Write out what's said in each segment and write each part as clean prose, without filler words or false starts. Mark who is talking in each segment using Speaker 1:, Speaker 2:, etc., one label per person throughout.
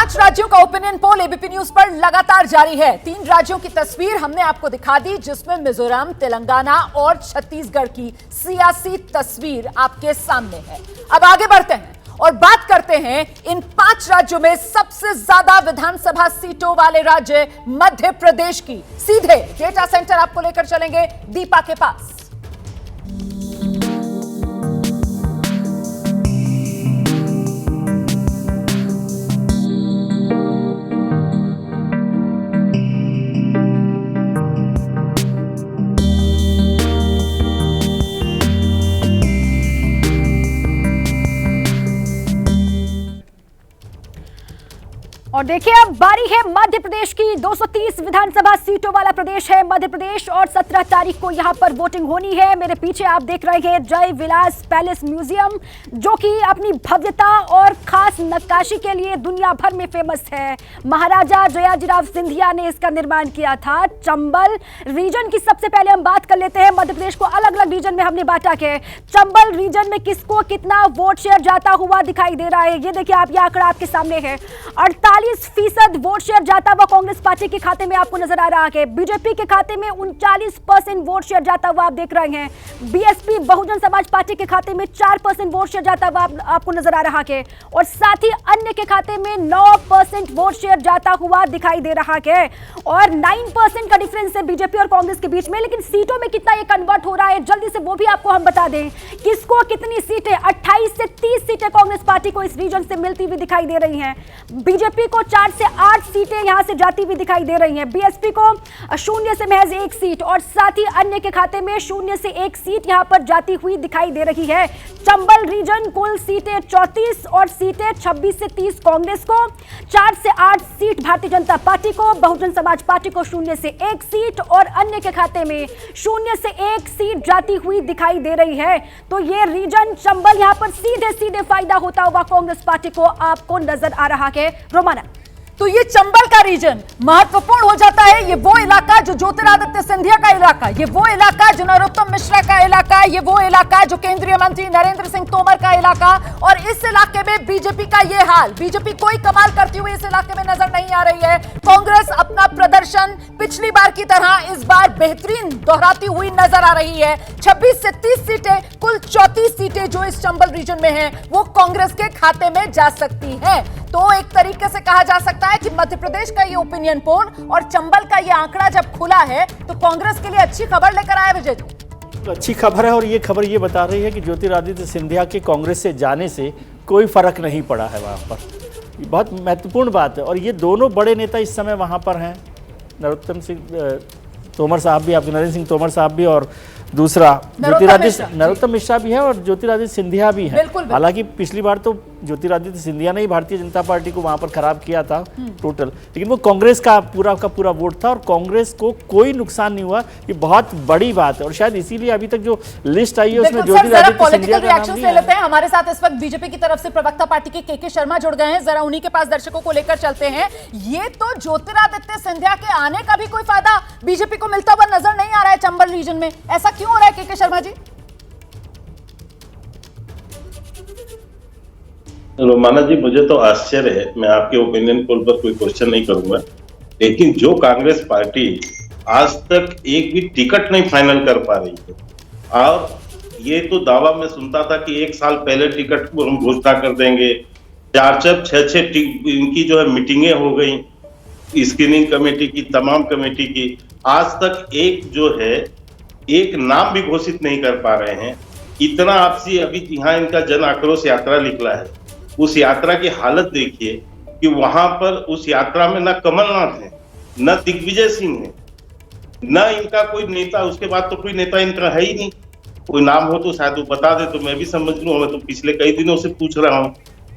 Speaker 1: 5 राज्यों का opinion poll ABP news पर लगातार जारी है। 3 राज्यों की तस्वीर हमने आपको दिखा दी, जिसमें मिजोरम, तेलंगाना और छत्तीसगढ़ की सियासी तस्वीर आपके सामने है। अब आगे बढ़ते हैं और बात करते हैं इन 5 राज्यों में सबसे ज्यादा विधानसभा सीटों वाले राज्य मध्य प्रदेश की। सीधे डेटा सेंटर आपको लेकर चलेंगे दीपा के पास।
Speaker 2: और देखिए, अब बारी है मध्य प्रदेश की। 230 विधानसभा सीटों वाला प्रदेश है मध्य प्रदेश और 17 तारीख को यहां पर वोटिंग होनी है। मेरे पीछे आप देख रहे हैं जय विलास पैलेस म्यूजियम, जो कि अपनी भव्यता और खास नक्काशी के लिए दुनिया भर में फेमस है। महाराजा जयाजीराव सिंधिया ने इसका निर्माण किया था। चंबल रीजन की सबसे पहले हम बात कर लेते हैं। मध्य प्रदेश को अलग अलग रीजन में हमने बांटा है। चंबल रीजन में किसको कितना वोट शेयर जाता हुआ दिखाई दे रहा है, ये देखिए आप, ये आंकड़ा आपके सामने है। 48% वोट शेयर जाता हुआ कांग्रेस पार्टी के खाते में आपको नजर आ रहा है। बीजेपी के खाते में 39% वोट शेयर जाता हुआ आप देख रहे हैं। बीएसपी बहुजन समाज पार्टी के खाते में 4% वोट शेयर जाता हुआ आपको नजर आ रहा है। और साथ ही अन्य के खाते में 9% वोट शेयर जाता हुआ दिखाई दे रहा है। और 9% का डिफरेंस है बीजेपी और कांग्रेस के बीच में। लेकिन सीटों में कितना ये कन्वर्ट हो रहा है, जल्दी से वो भी आपको हम बता दें। किसको कितनी सीटें, 28 से 30 सीटें कांग्रेस पार्टी को इस रीजन से मिलती हुई दिखाई दे रही हैं। बीजेपी को 4 से 8 सीटें यहां से जाती हुई दिखाई दे रही हैं। बीएसपी को 0 से महज 1 सीट और साथ ही अन्य के खाते में 0 से 1 सीट यहां पर जाती हुई दिखाई दे रही है। चंबल रीजन कुल सीटें 34 और सीटें 26 से 30 कांग्रेस को, 4 से 8 सीट भारतीय जनता पार्टी को, बहुजन समाज पार्टी को 0 से 1 सीट और अन्य के खाते में 0 से 1 सीट जाती हुई दिखाई दे रही है। तो ये रीजन चंबल यहां पर सीधे सीधे फायदा होता हुआ कांग्रेस पार्टी को आपको नजर आ रहा है। रोमाना,
Speaker 1: तो ये चंबल का रीजन महत्वपूर्ण हो जाता है। ये वो इलाका जो ज्योतिरादित्य सिंधिया का इलाका, ये वो इलाका जो नरोत्तम मिश्रा का इलाका, ये वो इलाका जो केंद्रीय मंत्री नरेंद्र सिंह तोमर का इलाका। और इस इलाके में बीजेपी का ये हाल, बीजेपी कोई कमाल करती हुई इस इलाके में नजर नहीं आ रही है। कांग्रेस अपना प्रदर्शन पिछली बार की तरह इस बार बेहतरीन दोहराती हुई नजर आ रही है। 26 से 30 सीटें, कुल 34 सीटें जो इस चंबल रीजन में हैं, वो कांग्रेस के खाते में जा सकती हैं। तो एक तरीके से कहा जा सकता है कि मध्य प्रदेश का ये ओपिनियन पोल और चंबल का ये आंकड़ा जब खुला है तो कांग्रेस के लिए अच्छी खबर लेकर आया विजय जी।
Speaker 3: अच्छी खबर है और ये खबर ये बता रही है कि ज्योतिरादित्य सिंधिया के कांग्रेस से जाने से कोई फर्क नहीं पड़ा है वहाँ पर। ये बहुत महत्वपूर्ण बात है। और ये दोनों बड़े नेता इस समय वहाँ पर हैं, नरोत्तम सिंह तोमर साहब भी, आपके नरेंद्र सिंह तोमर साहब भी, और दूसरा नरोत्तम मिश्रा भी है और ज्योतिरादित्य सिंधिया भी है। हालांकि पिछली बार तो ज्योतिरादित्य सिंधिया ने ही भारतीय जनता पार्टी को वहां पर खराब किया था टोटल, लेकिन वो कांग्रेस का पूरा वोट था और कांग्रेस को कोई नुकसान नहीं हुआ। ये बहुत बड़ी बात है और शायद इसीलिए अभी तक जो लिस्ट आई है उसमें ज्योतिरादित्य सिंधिया का नाम नहीं
Speaker 1: लेते हैं। हमारे साथ इस वक्त बीजेपी की तरफ से प्रवक्ता पार्टी के शर्मा जुड़ गए हैं। जरा उन्हीं के पास दर्शकों को लेकर चलते हैं। ये तो ज्योतिरादित्य सिंधिया के आने का भी कोई फायदा बीजेपी को मिलता हुआ नजर नहीं आ रहा है चंबल रीजन में। ऐसा क्यों हो रहा है के शर्मा जी?
Speaker 4: रोमाना जी, मुझे तो आश्चर्य है। मैं आपके ओपिनियन पोल पर कोई क्वेश्चन नहीं करूंगा, लेकिन जो कांग्रेस पार्टी आज तक एक भी टिकट नहीं फाइनल कर पा रही है, और ये तो दावा मैं सुनता था कि 1 साल पहले टिकट को हम घोषणा कर देंगे। 4-4, 6-6 इनकी जो है मीटिंगें हो गई स्क्रीनिंग कमेटी की, तमाम कमेटी की। आज तक एक जो है एक नाम भी घोषित नहीं कर पा रहे हैं। इतना आपसी अभी यहाँ इनका जन आक्रोश यात्रा निकला है, उस यात्रा की हालत देखिए कि वहां पर उस यात्रा में न कमलनाथ है, न दिग्विजय सिंह है, न इनका कोई नेता। उसके बाद तो कोई नेता इनका है ही नहीं। कोई नाम हो तो शायद वो बता दे तो मैं भी समझ लूं। मैं तो पिछले कई दिनों से पूछ रहा हूं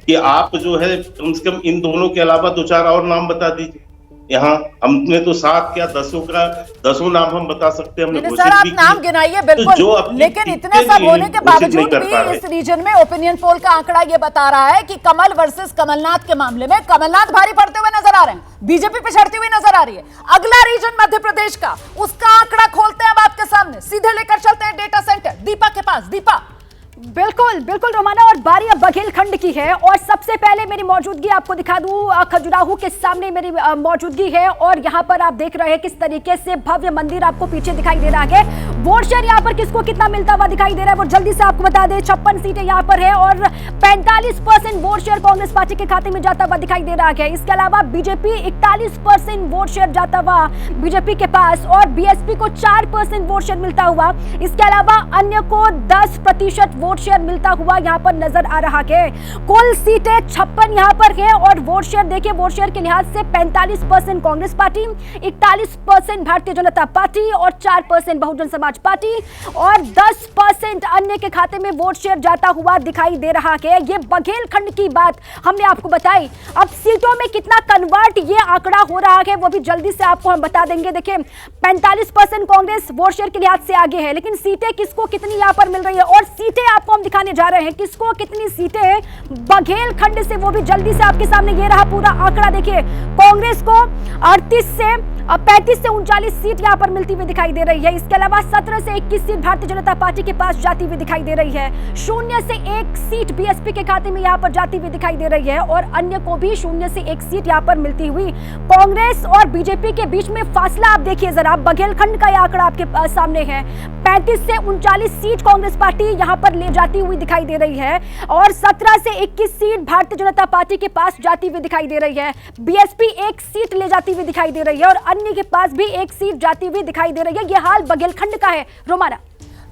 Speaker 4: कि आप जो है कम से कम इन दोनों के अलावा 2-4 और नाम बता दीजिए। यहाँ हमने तो 7 क्या 10 नाम हम बता सकते हैं। हमने
Speaker 1: सर आप नाम गिनाइए बिल्कुल, तो लेकिन इतने सब होने के बावजूद भी इस रीजन में ओपिनियन पोल का आंकड़ा ये बता रहा है कि कमल वर्सेस कमलनाथ के मामले में कमलनाथ भारी पड़ते हुए नजर आ रहे हैं, बीजेपी पिछड़ती हुई नजर आ रही है। अगला रीजन मध्य प्रदेश का, उसका आंकड़ा खोलते हैं अब आपके सामने। सीधे लेकर चलते हैं डेटा सेंटर दीपा के पास। दीपा,
Speaker 2: बिल्कुल बिल्कुल रोमाना, और बारी अब बघेलखंड की है। और सबसे पहले मेरी मौजूदगी आपको दिखा दूं, खजुराहो के सामने मेरी मौजूदगी है और यहाँ पर आप देख रहे हैं किस तरीके से भव्य मंदिर आपको पीछे दिखाई दे रहा है। वोट शेयर यहाँ पर किसको कितना मिलता हुआ दिखाई दे रहा है वो जल्दी से आपको बता दें। 56 सीटें यहाँ पर है और 45% वोट शेयर कांग्रेस पार्टी के खाते में जाता हुआ दिखाई दे रहा है। इसके अलावा बीजेपी 41% वोट शेयर जाता हुआ बीजेपी के पास, और बीएसपी को 4% वोट शेयर मिलता हुआ। इसके अलावा अन्य को 10% वोट शेयर मिलता हुआ यहाँ पर नजर आ रहा है। कुल सीटें 56 यहाँ पर है और वोट शेयर देखिए, वोट शेयर के लिहाज से 45% कांग्रेस पार्टी, 41% भारतीय जनता पार्टी और 4% बहुजन समाज पार्टी और 10% अन्य के खाते में वोट शेयर जाता हुआ दिखाई दे रहा है। ये बघेलखंड की बात हमने आपको बताई। अब सीटों में कितना कन्वर्ट ये आंकड़ा हो रहा है वो भी जल्दी से आपको हम बता देंगे। देखिए 45% कांग्रेस वोट शेयर के लिहाज से आगे है, लेकिन सीटें किसको कितनी यहाँ पर मिल रही है और सीटें आपको हम दिखाने जा रहे हैं किसको कितनी सीटें बघेलखंड से, वो भी जल्दी से आपके सामने ये रहा पूरा आंकड़ा। देखिए कांग्रेस को 35 से 39 सीट यहाँ पर मिलती हुई दिखाई दे रही है। इसके अलावा 17 से 21 सीट भारतीय जनता पार्टी के पास जाती हुई दिखाई दे रही है। 0 से 1 सीट बीएसपी के खाते में यहाँ पर जाती हुई दिखाई दे रही है और अन्य को भी 0 से 1 सीट यहाँ पर मिलती हुई। कांग्रेस और बीजेपी के बीच में फासला आप देखिए जरा, बघेलखंड का यह आंकड़ा आपके सामने है। 35 से 39 सीट कांग्रेस पार्टी यहाँ पर ले जाती हुई दिखाई दे रही है और 17 से 21 सीट भारतीय जनता पार्टी के पास जाती हुई दिखाई दे रही है। बीएसपी 1 सीट ले जाती हुई दिखाई दे रही है और अन्य के पास भी 1 सीट जाती हुई दिखाई दे रही है। यह हाल बघेलखंड का है रोमाना।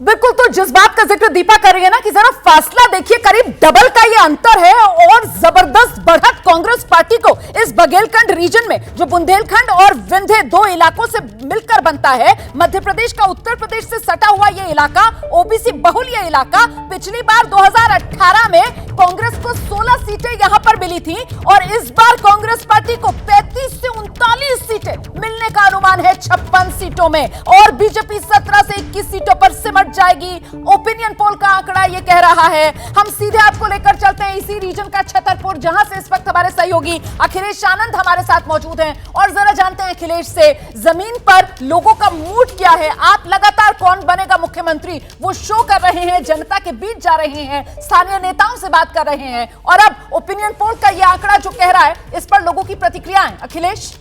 Speaker 1: बिल्कुल, तो जिस बात का जिक्र दीपा कर रही है ना कि जरा फासला देखिए, करीब डबल का ये अंतर है और जबरदस्त बढ़त कांग्रेस पार्टी को इस बघेलखंड रीजन में, जो बुंदेलखंड और विंध्य 2 इलाकों से मिलकर बनता है। मध्य प्रदेश का उत्तर प्रदेश से सटा हुआ ये इलाका ओबीसी बहुल ये इलाका, पिछली बार 2018 में कांग्रेस को 16 सीटें यहां पर मिली थी और इस बार कांग्रेस पार्टी को 35 से 39 सीटें मिलने का अनुमान है 56 सीटों में और बीजेपी 17 से 21 सीटों पर सिमट जाएगी। ओपिनियन पोल का आंकड़ा ये कह रहा है। हम सीधे आपको लेकर चलते हैं इसी रीजन का छतरपुर, जहां से इस वक्त हमारे सहयोगी अखिलेश आनंद हमारे साथ मौजूद हैं और जरा जानते हैं अखिलेश से जमीन पर लोगों का मूड क्या है। आप लगातार कौन बनेगा मुख्यमंत्री वो शो कर रहे हैं, जनता के बीच जा रहे हैं, स्थानीय नेताओं से बात कर रहे हैं और अब ओपिनियन पोल का यह आंकड़ा जो कह रहा है इस पर लोगों की प्रतिक्रियाएं। अखिलेश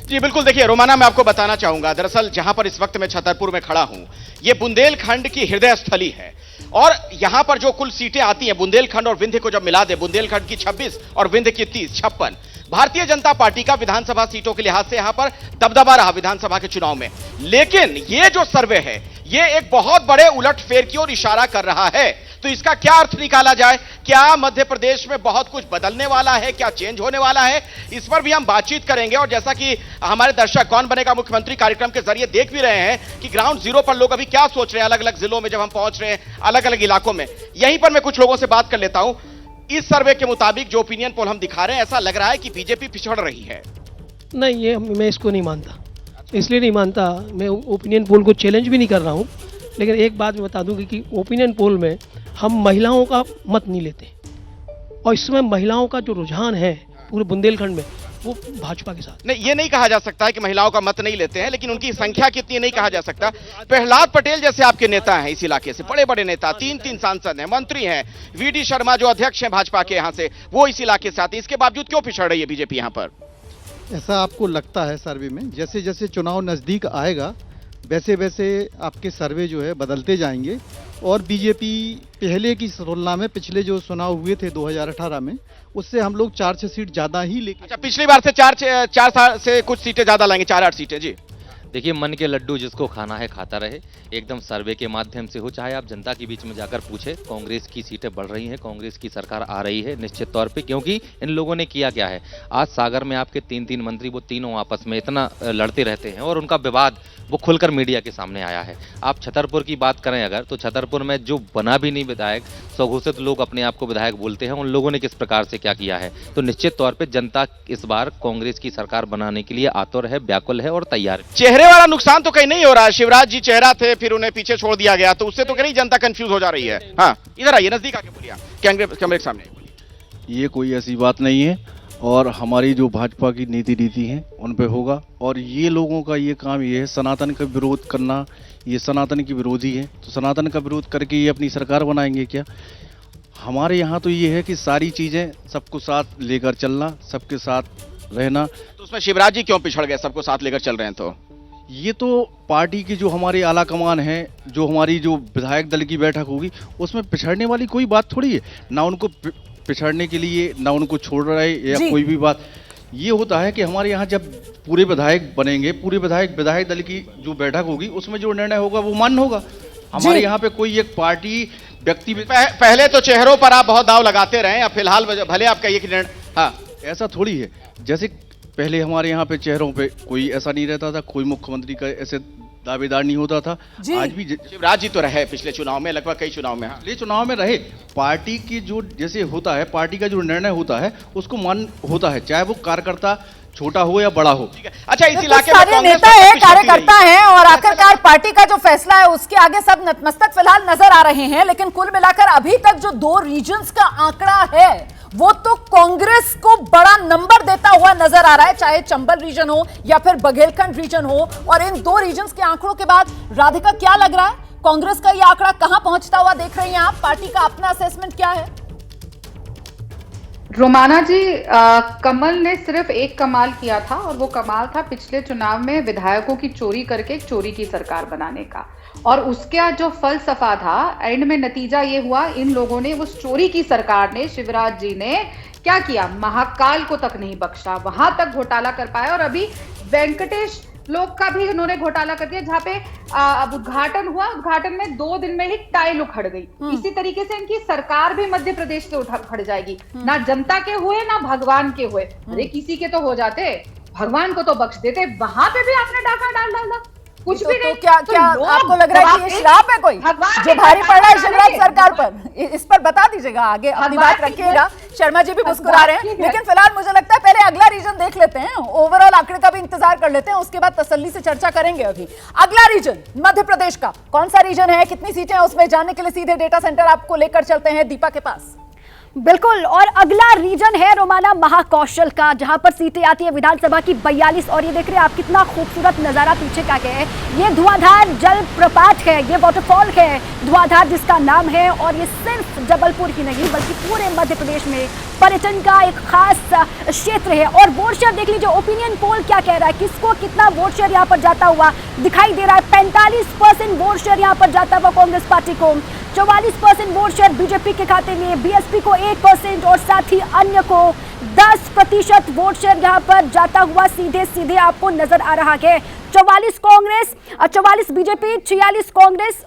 Speaker 5: जी बिल्कुल, देखिए रोमाना, मैं आपको बताना चाहूंगा, दरअसल जहां पर इस वक्त मैं छतरपुर में खड़ा हूं ये बुंदेलखंड की हृदय स्थली है और यहां पर जो कुल सीटें आती हैं बुंदेलखंड और विंध्य को जब मिला दे, बुंदेलखंड की 26 और विंध्य की 30, 56। भारतीय जनता पार्टी का विधानसभा सीटों के लिहाज से यहां पर दबदबा रहा विधानसभा के चुनाव में, लेकिन ये जो सर्वे है ये एक बहुत बड़े उलटफेर की ओर इशारा कर रहा है। तो इसका क्या अर्थ निकाला जाए? क्या मध्य प्रदेश में बहुत कुछ बदलने वाला है? क्या चेंज होने वाला है? इस पर भी हम बातचीत करेंगे और जैसा कि हमारे दर्शक कौन बनेगा मुख्यमंत्री कार्यक्रम के जरिए देख भी रहे हैं कि ग्राउंड जीरो पर लोग अभी क्या सोच रहे हैं, अलग अलग जिलों में जब हम पहुंच रहे हैं, अलग अलग इलाकों में। यहीं पर मैं कुछ लोगों से बात कर लेता हूं। इस सर्वे के मुताबिक जो ओपिनियन पोल हम दिखा रहे हैं, ऐसा लग रहा है कि बीजेपी पिछड़ रही है।
Speaker 6: नहीं, ये मैं इसको नहीं मानता। इसलिए नहीं मानता, मैं ओपिनियन पोल को चैलेंज भी नहीं कर रहा हूँ, लेकिन एक बात मैं बता दूं कि ओपिनियन पोल में हम महिलाओं का मत नहीं लेते और इस समय महिलाओं का जो रुझान है पूरे बुंदेलखंड में वो भाजपा के साथ।
Speaker 5: नहीं, ये नहीं कहा जा सकता है कि महिलाओं का मत नहीं लेते हैं, लेकिन उनकी संख्या कितनी नहीं कहा जा सकता। प्रहलाद पटेल जैसे आपके नेता हैं इस इलाके से, बड़े बड़े नेता, 3 सांसद हैं, मंत्री हैं, वीडी शर्मा जो अध्यक्ष हैं भाजपा के यहां से, वो इस इलाके से आते हैं, इसके बावजूद क्यों पिछड़ रही है बीजेपी यहां पर?
Speaker 7: ऐसा आपको लगता है सर्वे में? जैसे जैसे चुनाव नज़दीक आएगा वैसे वैसे आपके सर्वे जो है बदलते जाएंगे और बीजेपी पहले की तुलना में पिछले जो चुनाव हुए थे 2018 में उससे हम लोग 4-6 सीट ज़्यादा ही लेके।
Speaker 5: अच्छा, पिछली बार से 4 से कुछ सीटें ज़्यादा लाएंगे, 4-8 सीटें। जी
Speaker 8: देखिए, मन के लड्डू जिसको खाना है खाता रहे। एकदम सर्वे के माध्यम से हो, चाहे आप जनता के बीच में जाकर पूछे, कांग्रेस की सीटें बढ़ रही हैं, कांग्रेस की सरकार आ रही है निश्चित तौर पे, क्योंकि इन लोगों ने किया क्या है। आज सागर में आपके 3 मंत्री, वो तीनों आपस में इतना लड़ते रहते हैं और उनका विवाद वो खुलकर मीडिया के सामने आया है। आप छतरपुर की बात करें अगर, तो छतरपुर में जो बना भी नहीं विधायक, स्वघोषित लोग अपने आप को विधायक बोलते हैं, उन लोगों ने किस प्रकार से क्या किया है। तो निश्चित तौर पर जनता इस बार कांग्रेस की सरकार बनाने के लिए आतुर है, व्याकुल है और तैयार है।
Speaker 5: चेहरे वाला नुकसान तो कहीं नहीं हो रहा है। शिवराज जी चेहरा थे, फिर उन्हें पीछे छोड़ दिया गया, तो उससे तो कहीं जनता कंफ्यूज हो जा रही है। हाँ, इधर आइए, नजदीक आके बोलिए, कैमरे के सामने बोलिए।
Speaker 9: ये कोई ऐसी बात नहीं है और हमारी जो भाजपा की नीति है उन पे होगा और ये लोगों का ये काम ये है सनातन का विरोध करना, ये सनातन की विरोधी है, तो सनातन का विरोध करके ये अपनी सरकार बनाएंगे क्या? हमारे यहाँ तो ये है कि सारी चीज़ें सबको साथ लेकर चलना, सबके साथ रहना।
Speaker 5: तो उसमें शिवराज जी क्यों पिछड़ गए? सबको साथ लेकर चल रहे हैं तो
Speaker 9: ये तो पार्टी की जो हमारी आला कमान है, जो हमारी जो विधायक दल की बैठक होगी, उसमें पिछड़ने वाली कोई बात थोड़ी है। ना उनको पिछड़ने के लिए, ना उनको छोड़ रहे या कोई भी बात। ये होता है कि हमारे यहाँ जब पूरे विधायक बनेंगे, पूरे विधायक दल की जो बैठक होगी, उसमें जो निर्णय होगा वो मान्य होगा। हमारे यहाँ पे कोई एक पार्टी व्यक्ति
Speaker 5: पहले तो चेहरों पर आप बहुत दाव लगाते रहे, अब फिलहाल भले आप कहिए कि हाँ,
Speaker 9: ऐसा थोड़ी है। जैसे पहले हमारे यहाँ पे चेहरों पे कोई ऐसा नहीं रहता था, कोई मुख्यमंत्री का ऐसे दावेदार नहीं होता था। आज भी
Speaker 5: शिवराज जी तो रहे पिछले चुनाव में, लगभग कई चुनाव में।
Speaker 9: पिछले चुनाव में रहे। पार्टी की जो जैसे होता है, पार्टी का जो निर्णय होता है उसको मान होता है, चाहे वो कार्यकर्ता छोटा हो या बड़ा हो।
Speaker 5: अच्छा, इस इलाके
Speaker 1: में नेता है, कार्यकर्ता है, और आखिरकार पार्टी का जो फैसला है उसके आगे सब नतमस्तक फिलहाल नजर आ रहे हैं। लेकिन कुल मिलाकर अभी तक जो 2 रीजन्स का आंकड़ा है वो तो कांग्रेस को बड़ा नंबर देता हुआ नजर आ रहा है, चाहे चंबल रीजन हो या फिर बघेलखंड रीजन हो। और इन 2 रीजन्स के आंकड़ों के बाद राधिका क्या लग रहा है, कांग्रेस का ये आंकड़ा कहां पहुंचता हुआ देख रही हैं आप? पार्टी का अपना असेसमेंट क्या है?
Speaker 10: रोमाना जी, कमल ने सिर्फ एक कमाल किया था, और वो कमाल था पिछले चुनाव में विधायकों की चोरी करके एक चोरी की सरकार बनाने का। और उसका जो फलसफा था, एंड में नतीजा ये हुआ, इन लोगों ने, उस चोरी की सरकार ने, शिवराज जी ने क्या किया, महाकाल को तक नहीं बख्शा, वहां तक घोटाला कर पाया। और अभी वेंकटेश लोग का भी उन्होंने घोटाला कर दिया, जहां पे अब उद्घाटन हुआ, उद्घाटन में 2 दिन में ही टाइल उखड़ गई। इसी तरीके से इनकी सरकार भी मध्य प्रदेश से उखड़ जाएगी। ना जनता के हुए, ना भगवान के हुए। अरे किसी के तो हो जाते, भगवान को तो बख्श देते, वहां पे भी आपने डाका डाला कुछ भी नहीं।
Speaker 1: क्या आपको लग रहा है कि ये श्राप है कोई जो भारी पड़ रहा है शिवराज सरकार पर? इस पर बता दीजिएगा, आगे अपनी बात रखिएगा। शर्मा जी भी मुस्कुरा रहे हैं, लेकिन फिलहाल मुझे लगता है पहले अगला रीजन देख लेते हैं, ओवरऑल आंकड़े का भी इंतजार कर लेते हैं, उसके बाद तसल्ली से चर्चा करेंगे। अभी अगला रीजन मध्य प्रदेश का कौन सा रीजन है, कितनी सीटें हैं, उसमें जानने के लिए सीधे डेटा सेंटर आपको लेकर चलते हैं दीपा के पास।
Speaker 2: बिल्कुल, और अगला रीजन है रोमाना महाकौशल का, जहां पर सीटें आती है विधानसभा की 42। और ये देख रहे हैं आप कितना खूबसूरत नजारा पीछे का है। ये धुआंधार जल प्रपात है, ये वाटरफॉल है धुआंधार जिसका नाम है। और ये सिर्फ जबलपुर ही नहीं बल्कि पूरे मध्य प्रदेश में पर्यटन का एक खास क्षेत्र है। और वोट शेयर देख लीजिए, ओपिनियन पोल क्या कह रहा है, किसको कितना वोट शेयर यहाँ पर जाता हुआ दिखाई दे रहा है। 45% वोट शेयर यहाँ पर जाता हुआ कांग्रेस पार्टी को, 44% वोट शेयर बीजेपी के खाते में, बीएसपी को 1% और साथ ही अन्य को 10% वोट शेयर यहाँ पर जाता हुआ सीधे सीधे आपको नजर आ रहा है। 44 कांग्रेस, 44 बीजेपी, 46 कांग्रेस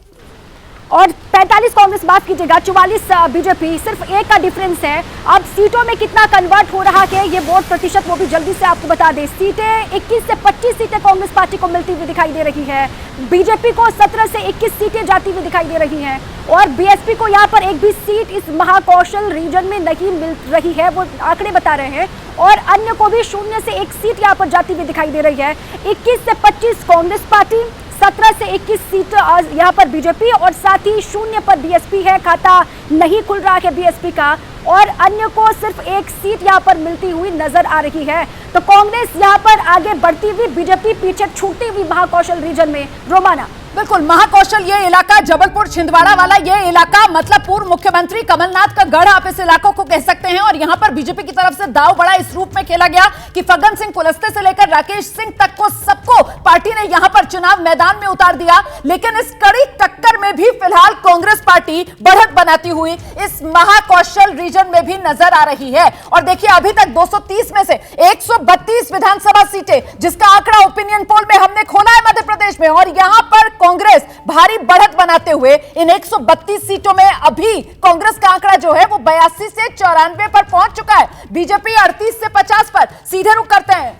Speaker 2: और 45 कांग्रेस, माफ कीजिएगा, 44 बीजेपी। सिर्फ 1 का डिफरेंस है। अब सीटों में कितना कन्वर्ट हो रहा है ये वोट प्रतिशत, वो भी जल्दी से आपको बता दें। सीटें 21 से 25 सीटें कांग्रेस पार्टी को मिलती हुई दिखाई दे रही है, बीजेपी को 17 से 21 सीटें जाती हुई दिखाई दे रही हैं, और बीएसपी को यहाँ पर एक भी सीट इस महाकौशल रीजन में नहीं मिल रही है, वो आंकड़े बता रहे हैं। और अन्य को भी 0 से 1 सीट यहाँ पर जाती हुई दिखाई दे रही है। 21 से 25 कांग्रेस पार्टी, 17 से 21 सीट यहाँ पर बीजेपी, और साथ ही 0 पर बीएसपी है, खाता नहीं खुल रहा है बीएसपी का, और अन्य को सिर्फ 1 सीट यहाँ पर मिलती हुई नजर आ रही है। तो कांग्रेस यहाँ पर आगे बढ़ती हुई, बीजेपी पीछे छूटती हुई महाकौशल रीजन में। रोमाना,
Speaker 1: बिल्कुल, महाकौशल ये इलाका, जबलपुर छिंदवाड़ा वाला ये इलाका, मतलब पूर्व मुख्यमंत्री कमलनाथ का गढ़ आप इस इलाकों को कह सकते हैं। और यहां पर बीजेपी की तरफ से दाव बड़ा इस रूप में खेला गया कि फग्गन सिंह कुलस्ते से लेकर राकेश सिंह तक को सबको पार्टी ने यहां पर चुनाव मैदान में उतार दिया। लेकिन इस कड़ी टक्कर में भी फिलहाल कांग्रेस पार्टी बढ़त बनाती हुई इस महाकौशल रीजन में भी नजर आ रही है। और देखिए, अभी तक 230 में से 132 विधानसभा सीटें, जिसका आंकड़ा ओपिनियन पोल में हमने खोला है मध्य प्रदेश में, और यहां पर कांग्रेस भारी बढ़त बनाते हुए इन 132 सीटों में अभी कांग्रेस का आंकड़ा जो है वो 82 से 94 पर पहुंच चुका है, बीजेपी 38 से 50 पर। सीधे रुख करते हैं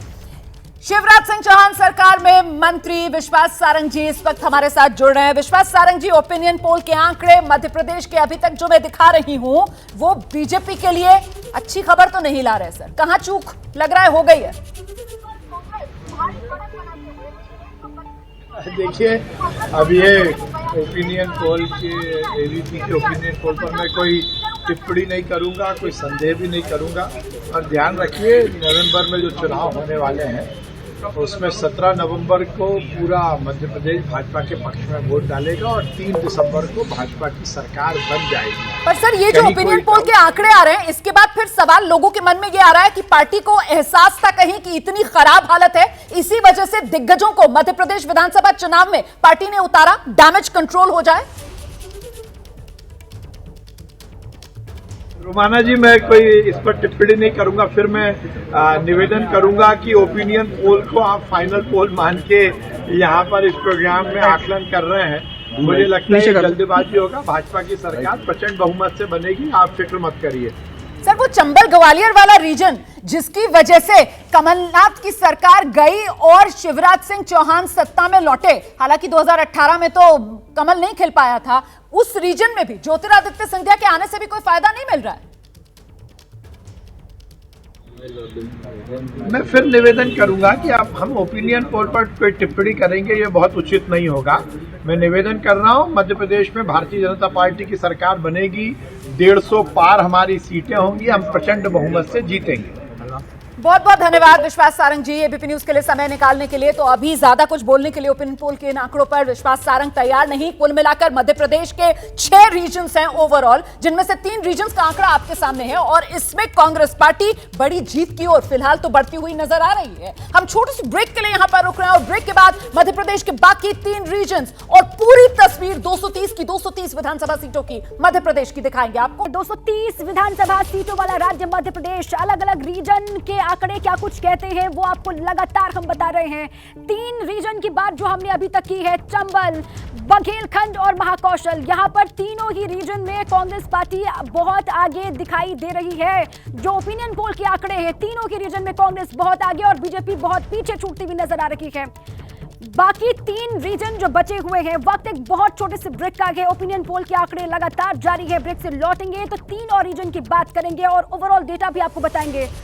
Speaker 1: शिवराज सिंह चौहान सरकार में मंत्री विश्वास सारंग जी इस वक्त हमारे साथ जुड़ रहे हैं। विश्वास सारंग जी, ओपिनियन पोल के आंकड़े मध्य प्रदेश के अभी तक जो मैं दिखा रही हूं वो बीजेपी के लिए अच्छी खबर तो नहीं ला रहे सर, कहां चूक लग रहा है हो गई है?
Speaker 11: देखिए, अब ये ओपिनियन पोल के, एबीपी के ओपिनियन पोल पर मैं कोई टिप्पणी नहीं करूंगा, कोई संदेह भी नहीं करूंगा। और ध्यान रखिए, नवंबर में जो चुनाव होने वाले हैं उसमें 17 नवंबर को पूरा मध्य प्रदेश भाजपा के पक्ष में वोट डालेगा और 3 दिसंबर को भाजपा की सरकार बन जाएगी।
Speaker 1: पर सर, ये जो ओपिनियन पोल के आंकड़े आ रहे हैं, इसके बाद फिर सवाल लोगों के मन में ये आ रहा है कि पार्टी को एहसास था कहीं कि इतनी खराब हालत है, इसी वजह से दिग्गजों को मध्य प्रदेश विधानसभा चुनाव में पार्टी ने उतारा, डैमेज कंट्रोल हो जाए।
Speaker 11: रोमाना जी, मैं कोई इस पर टिप्पणी नहीं करूंगा। फिर मैं निवेदन करूंगा कि ओपिनियन पोल को आप फाइनल पोल मान के यहाँ पर इस प्रोग्राम में आकलन कर रहे हैं। मुझे लगता है जल्दबाजी होगा। भाजपा की सरकार प्रचंड बहुमत से बनेगी, आप फिक्र मत करिए।
Speaker 1: सर, वो चंबल ग्वालियर वाला रीजन जिसकी वजह से कमलनाथ की सरकार गई और शिवराज सिंह चौहान सत्ता में लौटे, हालांकि 2018 में तो कमल नहीं खेल पाया था, उस रीजन में भी ज्योतिरादित्य सिंधिया के आने से भी कोई फायदा नहीं मिल रहा है।
Speaker 11: मैं फिर निवेदन करूंगा कि आप हम ओपिनियन पोल पर कोई टिप्पणी करेंगे, ये बहुत उचित नहीं होगा। मैं निवेदन कर रहा हूं, मध्य प्रदेश में भारतीय जनता पार्टी की सरकार बनेगी, 150 पार हमारी सीटें होंगी, हम प्रचंड बहुमत से जीतेंगे।
Speaker 1: बहुत बहुत धन्यवाद विश्वास सारंग जी, एबीपी न्यूज के लिए समय निकालने के लिए। तो अभी ज्यादा कुछ बोलने के लिए ओपिनियन पोल के इन आंकड़ों पर विश्वास सारंग तैयार नहीं। कुल मिलाकर मध्य प्रदेश के 6 रीजन्स हैं ओवरऑल, जिनमें से 3 रीजन्स का आंकड़ा आपके सामने है और इसमें कांग्रेस पार्टी बड़ी जीत की ओर फिलहाल तो बढ़ती हुई नजर आ रही है। हम छोटी सी ब्रेक के लिए यहां पर रुक रहे हैं और ब्रेक के बाद मध्य प्रदेश के बाकी 3 रीजन्स और पूरी तस्वीर 230 विधानसभा सीटों की मध्य प्रदेश की दिखाएंगे आपको।
Speaker 2: 230 विधानसभा सीटों वाला राज्य मध्य प्रदेश, अलग अलग रीजन के आंकड़े क्या कुछ कहते हैं वो आपको लगातार हम बता रहे हैं। 3 रीजन की बात जो हमने अभी तक की है, चंबल, बघेलखंड और महाकौशल, यहां पर तीनों ही रीजन में कांग्रेस पार्टी बहुत आगे दिखाई दे रही है। जो ओपिनियन पोल के आंकड़े हैं, तीनों के रीजन में कांग्रेस बहुत आगे और बीजेपी बहुत पीछे छूटती हुई नजर आ रही है। बाकी 3 रीजन जो बचे हुए हैं, वक्त एक बहुत छोटे से ब्रेक का है। ओपिनियन पोल के आंकड़े लगातार जारी है, ब्रेक से लौटेंगे तो 3 और रीजन की बात करेंगे और ओवरऑल डेटा भी आपको बताएंगे।